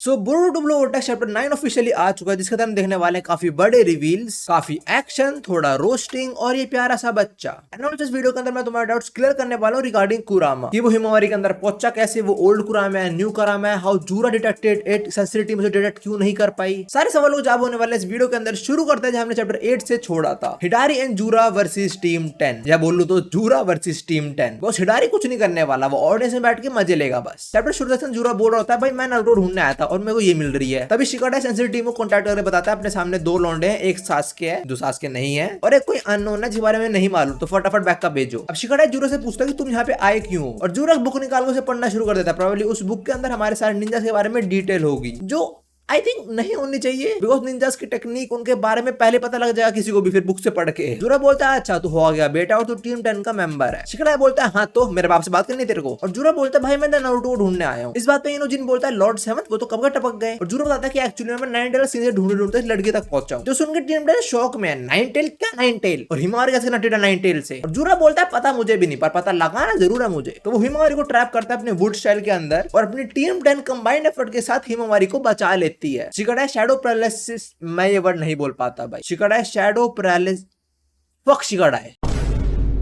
सो Boruto blue vortex chapter 9 officially आ चुका है, जिसके अंदर हम देखने वाले हैं काफी बड़े रिवील्स, काफी एक्शन, थोड़ा रोस्टिंग और ये प्यारा सा बच्चा। एंड इस वीडियो के अंदर मैं तुम्हारे डाउट्स क्लियर करने वाला हूँ रिगार्डिंग कुरामा, कि वो हिमावारी के अंदर पहुंचा कैसे, वो ओल्ड कुरामा है, न्यू कुरामा है, how Jura detected it, sensitivity में डिटेक्ट क्यों नहीं कर पाई। सारे सवालों का जवाब होने वाले इस वीडियो के अंदर। शुरू करते हैं जहां हमने चैप्टर 8 से छोड़ा था, हिडारी एंड जूरा वर्सेस टीम 10, या बोलूं तो जूरा वर्सेस टीम 10। बस हिडारी कुछ नहीं करने वाला, वो ऑडियंस में बैठ के मजे लेगा बस। चैप्टर शुरू से जूरा बोल रहा होता है, भाई मैं नारुतो ढूंढने आया था और मेरे को ये मिल रही है। तभी शिकाडा सेंसिटिव टीम को कांटेक्ट करके बताता है अपने सामने दो लौंडे हैं, एक सास्के है जो सास्के नहीं है, और एक कोई अननोन है जिसके बारे में नहीं मालूम, तो फटाफट बैक का भेजो। अब शिकाडा जूरो से पूछता है कि तुम यहाँ पे आए क्यों हो, और जूरो बुक निकाल के उसे पढ़ना शुरू कर देता है। प्रोबेबली उस बुक के अंदर हमारे सारे निंजा के बारे में डिटेल होगी, जो आई थिंक नहीं होनी चाहिए, बिकॉज निंजास की टेक्निक उनके बारे में पहले पता लग जाएगा किसी को भी, फिर बुक से पढ़ के। जूरा बोलता है अच्छा तू हो गया बेटा और तू टीम 10 का मेंबर है। शिकाडा बोलता है हाँ तो मेरे बाप से बात करनी तेरे को, और जूरा बोलता है भाई मैं नारुतो को ढूंढने आया हूँ। इस बात पे इनोजिन बोलता है लॉर्ड सेवंथ वो तो कब का टपक गए, और जूरा बताता है कि एक्चुअली मैं 9 टेल सीधे ढूंढते ढूंढते लड़की तक पहुंचा हूं। जो सुन के टीम 10 शॉक में है, 9 टेल क्या 9 टेल, और हिमावारी कैसे कनेक्टेड है 9 टेल से। और जूरा बोलता है पता मुझे भी नहीं, पर पता लगाना जरूर है मुझे। तो वो हिमावारी को ट्रैप करता है अपने वुड स्टाइल के अंदर, और अपनी टीम 10 कंबाइंड एफर्ट के साथ हिमावारी को बचा लेती है। शिकाडा शैडो पैरालिसिस, मैं ये वर्ड नहीं बोल पाता भाई। Cicada shadow paralysis, fuck cicada है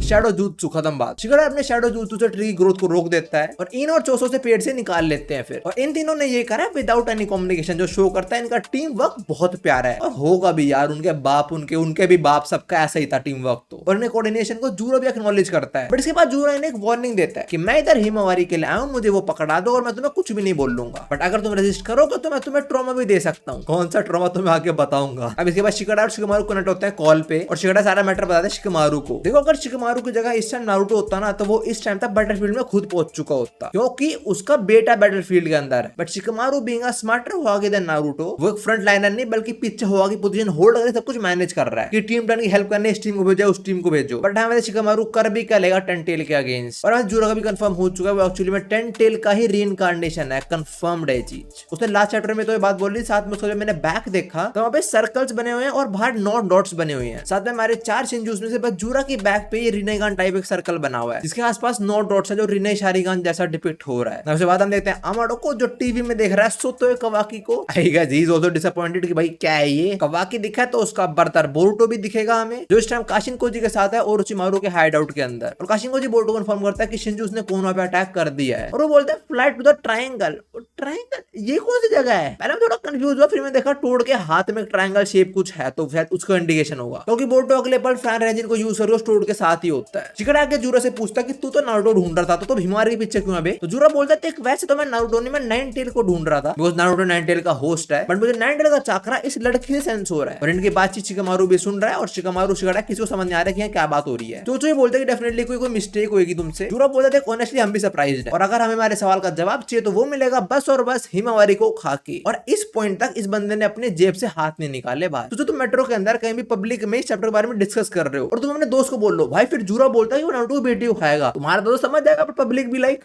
शैडो जूत्सु, खत्म बात। शिकाडा अपने शैडो जूत्सु से ट्री ग्रोथ को रोक देता है, और इन और चोसो से पेड़ से निकाल लेते हैं फिर। और इन तीनों ने ये करा विदाउट एनी कम्युनिकेशन, जो शो करता है इनका टीम वर्क बहुत प्यारा है। और होगा भी यार, उनके बाप उनके भी बाप सबका ऐसा ही था टीम वर्क तो। और इन्हें कोऑर्डिनेशन को जूरो भी एक्नॉलेज करता है। बट इसके बाद जूरो इन्हें एक वार्निंग देता है कि मैं इधर हिमावारी के लिए आया हूं, मुझे वो पकड़ा दो और मैं तुम्हें कुछ भी नहीं बोल लूंगा, बट अगर तुम रजिस्ट करोगे तो मैं तुम्हें ट्रॉमा भी दे सकता हूँ। कौन सा ट्रॉमा तुम्हें आगे बताऊंगा। अब इसके बाद शिकाडा और शिकमारू कनेक्ट होता है कॉल पे, और शिकाडा सारा मैटर बताता है शिकमारू को। देखो अगर शिकमारू की जगह इस टाइम नारुतो होता ना, तो वो इस टाइम तक बैटलफील्ड में खुद पहुंच चुका होता, क्योंकि उसका बेटा बैटलफील्ड के अंदर है। But Shikamaru being a smarter होगा देन नारुतो, वो एक फ्रंट लाइनर नहीं बल्कि पीछे होगा की पोजीशन होल्ड करके सब कुछ मैनेज कर रहा है, कि टीम 10 की हेल्प करने इस टीम को भेजो उस टीम को भेजो। बट हमें शिकमारू कर भी क्या लेगा 10 टेल के अगेंस्ट। और जूरो का भी कंफर्म हो चुका है वो एक्चुअली में 10 टेल का ही रीइंकार्नेशन है, कंफर्म्ड है चीज। उसने लास्ट चैप्टर में तो ये बात बोली, साथ में उसका जब मैंने बैक देखा तो वहां पे सर्कल्स बने हुए हैं और बाहर 9 डॉट्स बने हुए हैं। साथ में हमारे 4 शिंजूस में से बस जूरा की बैक पे ये रिनेगान टाइप एक सर्कल बना हुआ है, जिसके आसपास 9 डॉट्स है, जो रिने शारिगान जैसा डिपिक्ट हो रहा है। उसके बाद हम देखते हैं अमाडो को, जो टीवी में देख रहा है सोतो कवाकी को। आएगा जी इज आल्सो डिसअपॉइंटेड कि भाई क्या है ये, कवाकी दिखा तो उसका बर्तर बोरुटो भी दिखेगा हमें, जो इस टाइम काशिन कोजी के साथ है और उचिमारू के हाइड आउट के अंदर। और काशिन कोजी बोरुटो को इन्फॉर्म करता है कि शिंजूस ने कोनोहा पे अटैक कर दिया है, और वो बोलते हैं flight to the triangle. Triangle ये कौन सी जगह है, पहले मैं थोड़ा कंफ्यूज हुआ, फिर मैं देखा टोड के हाथ में ट्रायंगल शेप कुछ है, तो शायद उसका इंडिकेशन होगा, क्योंकि बोरुटो अगले पल फैन रेंजिन को यूज करके टोड के साथ ही होता है। शिकाडा आके जूरो से पूछता है कि तू तो नारुतो ढूंढ रहा था, तो हिमावारी के पीछे क्यों है। तो जूरो बोलता है वैसे तो मैं नारुतो नहीं, मैं 9 टेल को ढूंढ रहा था, बिकॉज़ नारुतो 9 टेल का होस्ट है, बट मुझे 9 टेल का चाकरा इस लड़की से सेंस हो रहा है। और इनकी बातचीत शिकमारू भी सुन रहा है, और शिकमारू शिकाडा किसी को समझ नहीं आ रहा है कि क्या बात हो रही है। तो ये बोलते हैं कि डेफिनेटली कोई मिस्टेक होगी तुमसे। जूरो बोलता है ऑनेस्टली हम भी सरप्राइज्ड है, और अगर हमें हमारे सवाल का जवाब चाहिए तो वो मिलेगा बस और बस हिमावारी को खा के। और इस पॉइंट तक इस बंदे ने अपने जेब से हाथ नहीं निकाले बाहर। तो तुम मेट्रो के अंदर कहीं भी पब्लिक में इस चैप्टर के बारे में डिस्कस कर रहे हो और तुम अपने दोस्त को बोल लो भाई, फिर जूरो बोलता है कि वो नारुतो की बेटी को खाएगा, तुम्हारा दोस्त समझ जाएगा, पर पब्लिक भी लाइक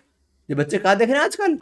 ये बच्चे क्या देख रहे हैं आजकल।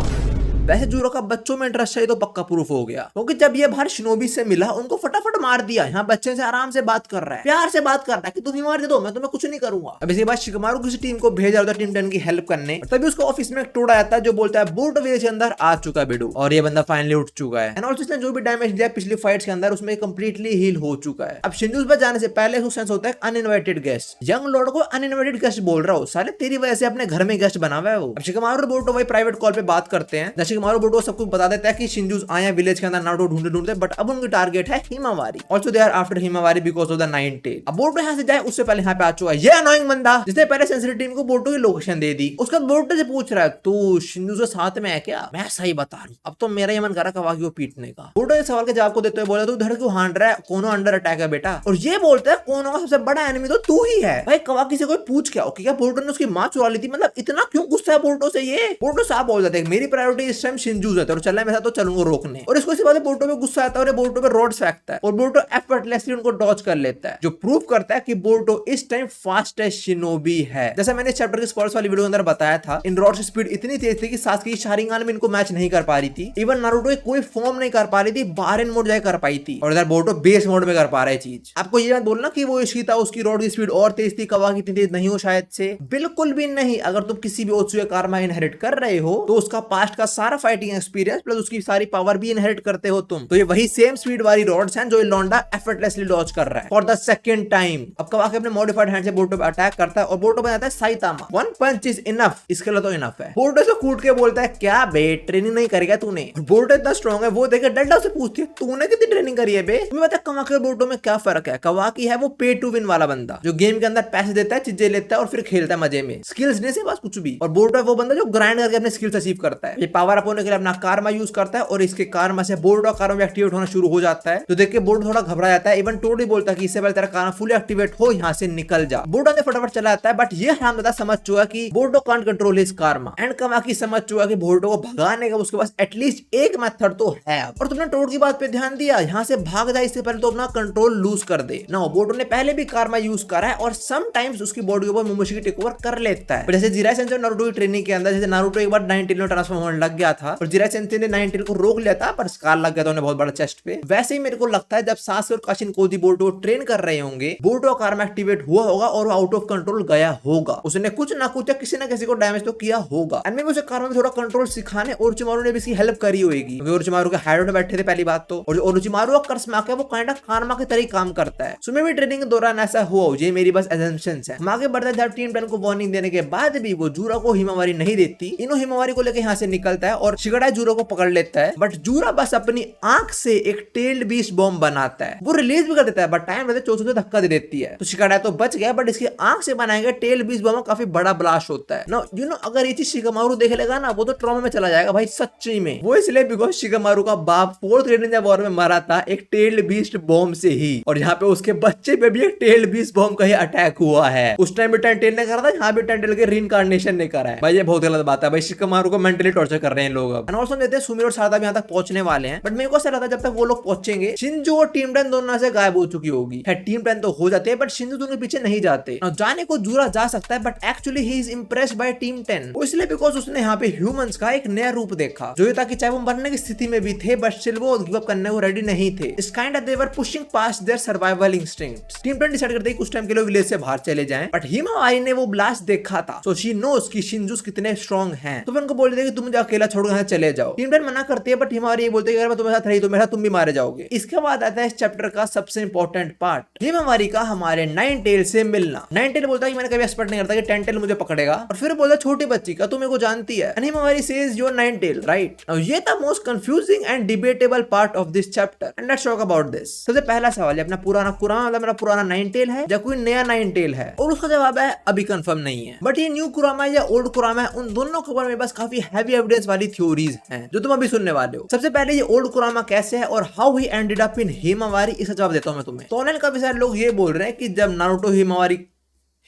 वैसे जूरो का बच्चों में इंटरेस्ट है तो पक्का प्रूफ हो गया, क्योंकि जब ये बाहर शिनोबी से मिला उनको फटाफट मार दिया। यहाँ बच्चे से आराम से बात कर रहा है, प्यार से बात कर रहा है कि तुम ही मार दे दो, मैं तुम्हें कुछ नहीं करूंगा। अब इसके बाद शिकमारू किसी टीम को भेजा होता है टीम 10 की हेल्प करने, तभी उसको ऑफिस में एक टोड़ा आता है जो बोलता है बोरुटो विलेज के अंदर आ चुका है बिडू, और ये बंदा फाइनली उठ चुका है। एंड ऑल्सो इसने जो भी डैमेज दिया पिछली फाइट्स के अंदर उसमें कंप्लीटली हील हो चुका है। अब शिंजूस पर जाने से पहले उसको सेंस होता है अनइनवाइटेड गेस्ट। यंग लॉर्ड को अनइनवाइटेड गेस्ट बोल रहा हो, साले तेरी वजह से अपने घर में गेस्ट बना हुआ है वो। अब शिकमारू और बोरुटो वही प्राइवेट कॉल पे बात करते हैं, शिकमारू बोरुटो सब कुछ बता देता है कि शिंजूस आए विलेज के अंदर नारुतो ढूंढते ढूंढते, बट अब उनकी टारगेट है Himawari. Also they are after Himawari because of the 9 tail. अब बोरुटो यहाँ से जाए उससे पहले यहाँ पे आ चुका है ये अनोइंग बंदा, जिसने पहले सेंसिटिव टीम को बोरुटो की लोकेशन दे दी। उसके बाद बोरुटो से पूछ रहा है तू शिंजूस के साथ में है क्या। मैं सही बता रहा हूँ, अब तो मेरा ही मन कर रहा कवाकी को पीटने का। बोरुटो इस सवाल के जवाब को देते हुए बोला तू इधर क्यों हांड रहा है, कोनो अंडर अटैक है बेटा। और ये बोलता है कोनो का सबसे बड़ा एनिमी तो तू ही है। भाई कवाकी से कोई पूछ क्या ओके, क्या बोरुटो ने उसकी मां चुरा ली थी, मतलब इतना क्यों गुस्सा है बोरुटो से। ये बोरुटो साफ बोल जाते हैं मेरी प्रायोरिटी इस टाइम शिंजूस है, और चलना मेरे साथ तो चलूंगा रोकने। और इसको इसी बात बोरुटो पे गुस्सा आता है और बोरुटो पे रोड्स फेंकता है, और बोरुटो एफर्टलेसली उनको डॉज कर लेता है, जो प्रूव करता है कि बोरुटो इस टाइम फास्टेस्ट शिनोबी है। जैसा मैंने चैप्टर के स्पॉयलर्स वाली वीडियो के अंदर बताया था, इन रॉड्स की स्पीड इतनी तेज थी कि सासकी शारिंगान में इनको मैच नहीं कर पा रही थी, इवन नारुतो कोई फॉर्म नहीं कर पा रही थी, बारेन मोड जाए कर पाई थी, और इधर बोरुटो बेस मोड में कर पा रहा है चीज। आपको ये मत बोलना कि वो इश्की था उसकी रॉड की स्पीड और तेज थी, कवाकी इतनी तेज नहीं हो शायद से, बिल्कुल भी नहीं। अगर तुम किसी भी ओत्सुए कारमा इनहेरिट कर रहे हो तो उसका पास्ट का सारा फाइटिंग एक्सपीरियंस प्लस उसकी सारी पावर भी इनहेरिट करते हो तुम। तो ये वही सेम स्पीड वाली रॉड्स हैं जो ये लौंडा एफर्टलेसली डॉज कर रहा है फॉर द सेकंड टाइम। अब कवाकी अपने मॉडिफाइड हैंड से बोरुतो पे अटैक करता है और बोरुतो बन जाता है Saitama. One punch is enough, इसके लिए तो इनफ है। बोरुतो से कूद के बोलता है क्या बे ट्रेनिंग नहीं करेगा तूने? बोरुतो इतना स्ट्रॉन्ग है, वो देखे डंडा से पूछती है तूने कितनी ट्रेनिंग करी है बे? तुम्हें पता है कवाकी और बोरुतो में क्या फर्क है? कवाकी है वो पे टू विन वाला बंदा जो गेम के अंदर पैसे देता है, चीजें लेता है और फिर खेलता है मजे में, स्किल्स नहीं से बस कुछ भी। और बोरुतो वो बंदा जो ग्राइंड करके अपने स्किल्स अचीव करता है। ये पावर अप होने के लिए अपना कारमा यूज करता है और इसके कारमा से बोरुतो कारमा एक्टिवेट होना शुरू हो जाता है। तो देख के बोरुतो थोड़ा घबरा जाता है। इवन टोडी बोलता है कि इससे पहले तेरा कारमा फुली एक्टिवेट हो, यहाँ से निकल जा। बोरुतो ने फटाफट चला जाता है, बट ये हरामजादा समझ चुका कि बोरुतो कांट कंट्रोल हिज कारमा एंड कवाकी समझ चुका कि बोरुतो को भगाने का उसके पास एटलीस्ट एक मेथड तो है। और तुमने टोड की बात पे ध्यान दिया, यहाँ से भाग जाए इससे पहले तो अपना कंट्रोल लूज कर दे ना। बोरुतो ने पहले भी कारमा यूज करा है और समटाइम्स उसकी बॉडी के ऊपर मोमोशी टेक ओवर कर लेता है। जैसे जीराई सेंसेई और नारुतो की ट्रेनिंग के अंदर, जैसे नारुतो एक बार 9 में ट्रांसफॉर्म होने लग गया था और जीराई सेंसेई ने 9 को रोक लिया था, पर स्कार लग गया था उन्हें बहुत बड़ा चेस्ट पे। वैसे ही मेरे को लगता है जब सासुके और काशिन कोजी बोरुतो ट्रेन कर रहे होंगे, बोरुतो कारमा एक्टिवेट हुआ होगा और वो आउट ऑफ कंट्रोल गया होगा। उसने कुछ ना कुछ किसी ना किसी को डैमेज तो किया होगा एंड उसे कारमा में थोड़ा कंट्रोल सिखाने ओरोचिमारू ने भी इसकी हेल्प करी होगी, क्योंकि ओरोचिमारू के हाइड में बैठे थे पहली बात तो। और जो ओरोचिमारू का कर्स मार्क है वो काइंड ऑफ कारमा के तरह काम करता है। सो मे भी ट्रेनिंग के दौरान ऐसा हुआ, ये मेरी बस अजम्पशंस है। हम आगे बढ़ते हैं। टीम 10 को वार्निंग देने के बाद भी वो जूरा को हिमावारी नहीं देती। इनो हिमावारी को लेकर यहाँ से निकलता है और शिगड़ाई जूरा को पकड़ लेता है, बट जूरा बस अपनी आंख से एक टेल्ड बीस्ट बॉम्ब बनाता है। वो रिलीज भी कर देता है, बट टाइम रहते चोचो से धक्का दे देती है। तो शिगड़ाई तो बच गया, बट इसकी आंख से बनाया गया टेल्ड बीस्ट बॉम्ब काफी बड़ा ब्लास्ट होता है ना। यू नो अगर ये चीज शिगामारू देख लेगा ना, वो तो ट्रॉमा में चला जाएगा भाई सच्ची में। वो इसलिए बिकॉज शिगामारू का बाप 4th निंजा वॉर में मरा था एक टेल्ड बीस्ट बॉम्ब से ही, और यहाँ पे उसके बच्चे पे भी एक टेल्ड बीस्ट बॉम्ब का ही अटैक हुआ है। उस टाइम भी टेंटेल ने करा था, यहाँ भी टेंटेल के रीइंकार्नेशन ने करा है। भाई ये बहुत गलत बात है भाई, शिगामारू को मेंटली टॉर्चर कर रहे हैं लोग। अब ऑल्सो देते हैं सुमिरो और सारदा भी यहाँ तक पहुंचने वाले हैं, बट मेरे को ऐसा लगता है जब तक वो लोग पहुंचेंगे शिंजो और टीम 10 दोनों से गायब हो चुकी होगी। टीम 10 तो हो जाते हैं, बट शिंजो उनके पीछे नहीं जाते। जाने को जूरा जा सकता है, but actually he is impressed by team 10, वो इसलिए बिकॉज उसने यहाँ पे ह्यूमंस का एक नया रूप देखा, जो ये था कि चाहे वो मरने की स्थिति में भी थे, बट स्टिल वो गिव अप करने को रेडी नहीं थे। इस kind of they were pushing past their survival instincts. Team 10 decide करते हैं कि कुछ टाइम के लिए विलेज से बाहर चले जाएं, बट हिमावारी ने वो ब्लास्ट देखा था, सो शी नोस कि शिंजूस कितने स्ट्रांग हैं। तो उनको बोल देते कि तुम मुझे अकेला छोड़ यहाँ चले जाओ। टीम 10 मना करती है, बट हिमावारी ये बोलते हैं कि अगर मैं तुम्हारे साथ रही तो मेरा तुम भी मारे जाओगे। इसके बाद आता है इस चैप्टर का सबसे इंपॉर्टेंट पार्ट, हिमावारी का हमारे 9 टेल से मिलना। 9 टेल बोलता है कि मैंने कभी एक्सपेक्ट नहीं करता कि 10 टेल मुझे पकड़ेगा, और फिर बोलता है छोटी बच्ची का, तुम मेरे को जानती है। And Himawari says you are 9 tail right. Now ये था most confusing and debatable part of this chapter and let's talk about this. सबसे पहला सवाल है अपना पुराना कुरामा मतलब मेरा पुराना 9 टेल है या कोई नया 9 टेल है, और उसका जवाब है अभी कंफर्म नहीं है। बट ये न्यू कुरामा या ओल्ड कुरामा है, उन दोनों के बारे में बस काफी हैवी एविडेंस वाली थ्योरीज हैं जो तुम अभी सुनने वाले हो। सबसे पहले ये ओल्ड कुरामा कैसे है और how he ended up in Himawari, इसका जवाब देता हूं मैं तुम्हें। तो ऑनलाइन काफी सारे लोग ये बोल रहे हैं कि जब नारुतो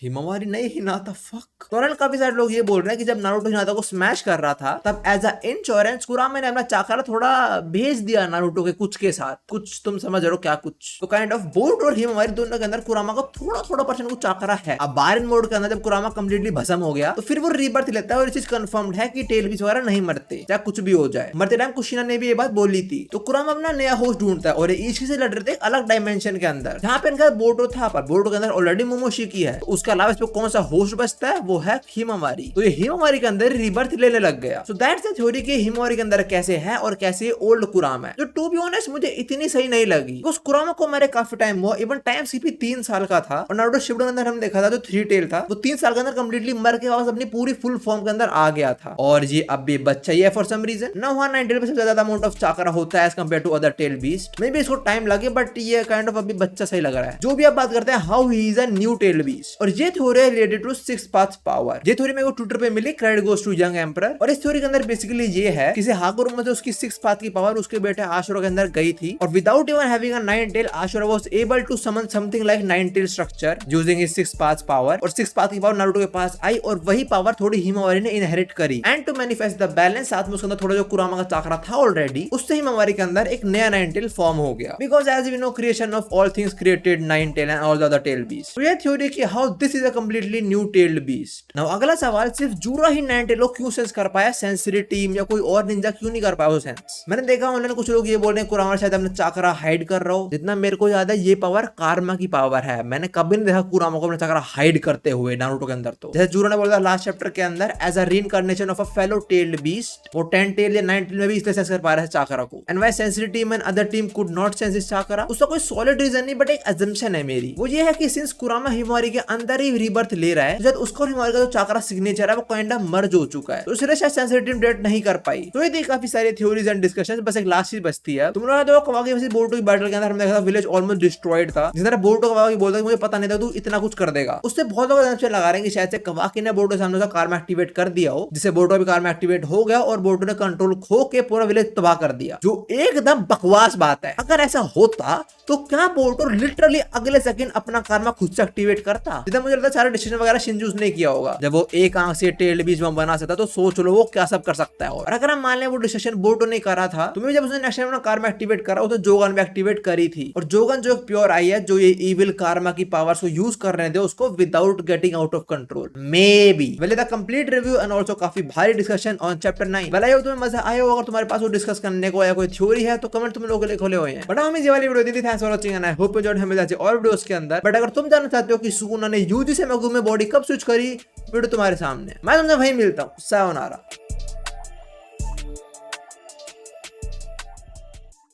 हिमावारी नहीं हिनाता फक। तो काफी सारे लोग ये बोल रहे हैं कि जब नारुतो हिनाता को स्मैश कर रहा था, तब एज अ इंश्योरेंस कुरामा ने अपना चाकरा थोड़ा भेज दिया नारुतो के कुछ के साथ। कुछ तुम समझ रहे हो क्या कुछ? तो काइंड ऑफ बोरुतो और हिमावारी दोनों के अंदर कुरामा का थोड़ा परसेंट कुछ चाकरा है। अब बारन मोड के अंदर जब कुरामा कंप्लीटली भस्म हो गया, तो फिर वो रीबर्थ लेता है और ये चीज कंफर्म्ड है कि टेल बीच वगैरह नहीं मरते, चाहे कुछ भी हो जाए। मरते टाइम कुशिना ने भी ये बात बोली थी। तो कुरामा अपना नया होस्ट ढूंढता है और इसी से लड़ रहे थे अलग डायमेंशन के अंदर, जहाँ पे इनका बोरुतो था, पर बोरुतो के अंदर ऑलरेडी मोमोशिकी है। उसके अलावा इस पे कौन सा होस्ट बचता है, वो है हिमावारी। तो ये हिमावारी के अंदर रीबर्थ लेने लग गया। सो दैट्स द थ्योरी कि हिमावारी के अंदर कैसे है और कैसे ओल्ड कुरामा है, जो टू बी ऑनेस्ट मुझे इतनी सही नहीं लगी। उस कुरामा को मेरे काफी टाइम हुआ, इवन टाइम स्किप 3 साल का था, और नारुतो शिपुडन के अंदर हम देखा था जो 3 टेल था, वो 3 साल के अंदर कंप्लीटली मर के वापस अपनी पूरी फुल फॉर्म के अंदर आ गया था, और ये अब भी बच्चा ही है फॉर सम रीजन ना। वहां 9 टेल पे सबसे ज्यादा अमाउंट ऑफ चाकरा होता है as compared to other tail beast. Maybe इसको टाइम लगे, बट ये काइंड ऑफ अभी बच्चा सही लग रहा है। जो भी आप बात करते हैं how he is a new tail beast, और ये theory related to 6 path power. ये थ्योरी मेरे को ट्विटर पे मिली, credit goes to young emperor. और इस थ्योरी के अंदर बेसिकली ये है कि हाकुरो में उसकी 6 पाथ की पावर उसके बेटे आशुरा के अंदर गई थी, और without even having a 9 tail Ashura was able to summon something like 9 tail structure using his 6 path power. और 6 पाथ की पावर नारुतो के पास आई, और वही पावर थोड़ी हिमावारी ने इनहेरिट करी। And to manifest the balance, साथ में उसके अंदर थोड़ा जो कुरामा का चाकरा था ऑलरेडी, उससे हिमावारी के अंदर एक नया 9 टेल फॉर्म हो गया। Because as we know creation of all things created 9 tail and all the other tail beast. तो ये थ्योरी कि how this this is a completely new tailed beast. Now अगला सवाल, सिर्फ जूरा ही नाइनटेल क्यों सेंस कर पाया, सेंसरी टीम या कोई और निंजा क्यों नहीं कर पाया वो सेंस? मैंने देखा ऑनलाइन कुछ लोग ये बोल रहे हैं कुरामा शायद अपना चाकरा हाइड कर रहा हो। जितना मेरे को याद है ये पावर कारमा की पावर है। मैंने कभी नहीं देखा कुरामा को अपना चाकरा हाइड करते हुए नारुतो के अंदर। तो जैसे जूरा ने बोला लास्ट चैप्टर के अंदर, as a reincarnation of a fellow tailed beast, वो 10 टेल या 9 टेल में भी इसलिए सेंस कर पा रहा है चाकरा को। And why sensory team and other team could not sense this chakra, उसका कोई सॉलिड रीजन नहीं, बट एक अजम्पशन है मेरी। वो ये है कि सिंस कुरामा हिमारी के अंदर ही रीबर्थ ले रहा है, जब उसका और हिमारी का जो चाकरा सिग्नेचर है वो काइंड ऑफ मर्ज हो चुका है, तो इसलिए शायद सेंसरी टीम डेट नहीं कर पाई। तो ये थी काफी सारी थ्योरीज एंड डिस्कशंस। बस एक लास्ट चीज बचती है, तुम लोगों ने देखा कवाकी वर्सेस बोरुतो की बैटल के अंदर हमने देखा विलेज ऑलमोस्ट डिस्ट्रॉयड था, जिस तरह बोरुतो कवाकी बोलता है मुझे पता नहीं था तू इतना कुछ कर देगा। उससे बहुत लोग लगा रहे हैं कि शायद से कवाकी ने बोरुतो के सामने कार में एक्टिवेट कर दिया हो, जिससे बोरुतो भी कार में एक्टिवेट हो गया और बोरुतो ने कंट्रोल खो के पूरा विलेज तबाह कर दिया, जो एकदम बकवास बात है। अगर ऐसा होता तो क्या बोरुतो लिटरली अगले सेकंड अपना कारमा खुद से एक्टिवेट करता? जितना मुझे लगता है सारे डिसीजन वगैरह शिंजू ने किया होगा। जब वो एक आंख से टेल्ड बीस्ट बम बना सकता तो सोच लो वो क्या सब कर सकता है। और अगर हम मान लें वो डिसीजन बोरुतो ने करा था, तो जब उसने नेक्स्ट टाइम अपना कार में एक्टिवेट करा तो जोगन भी एक्टिवेट करी थी, और जोगन जो प्योर आई है जो ये इविल कारमा की पावर्स को यूज कर रहे थे उसको without getting out of control. May be well the complete review and also काफी भारी डिस्कशन ऑन चैप्टर 9। भले तुम्हें मजा आया हो, अगर तुम्हारे पास वो डिस्कस करने को या कोई थ्योरी है तो कमेंट तुम लोगों के लिए खोले हुए हैं। बट हमें ये वाली वीडियो दी थी, thanks for watching and I hope you enjoyed हमें जैसे और वीडियोस के अंदर। बट अगर तुम जानना चाहते हो कि सुकुना ने यूजी से मेगुमे बॉडी कब स्विच करी, वीडियो तुम्हारे सामने, मैं तुमसे वहीं मिलता हूं। सायोनारा।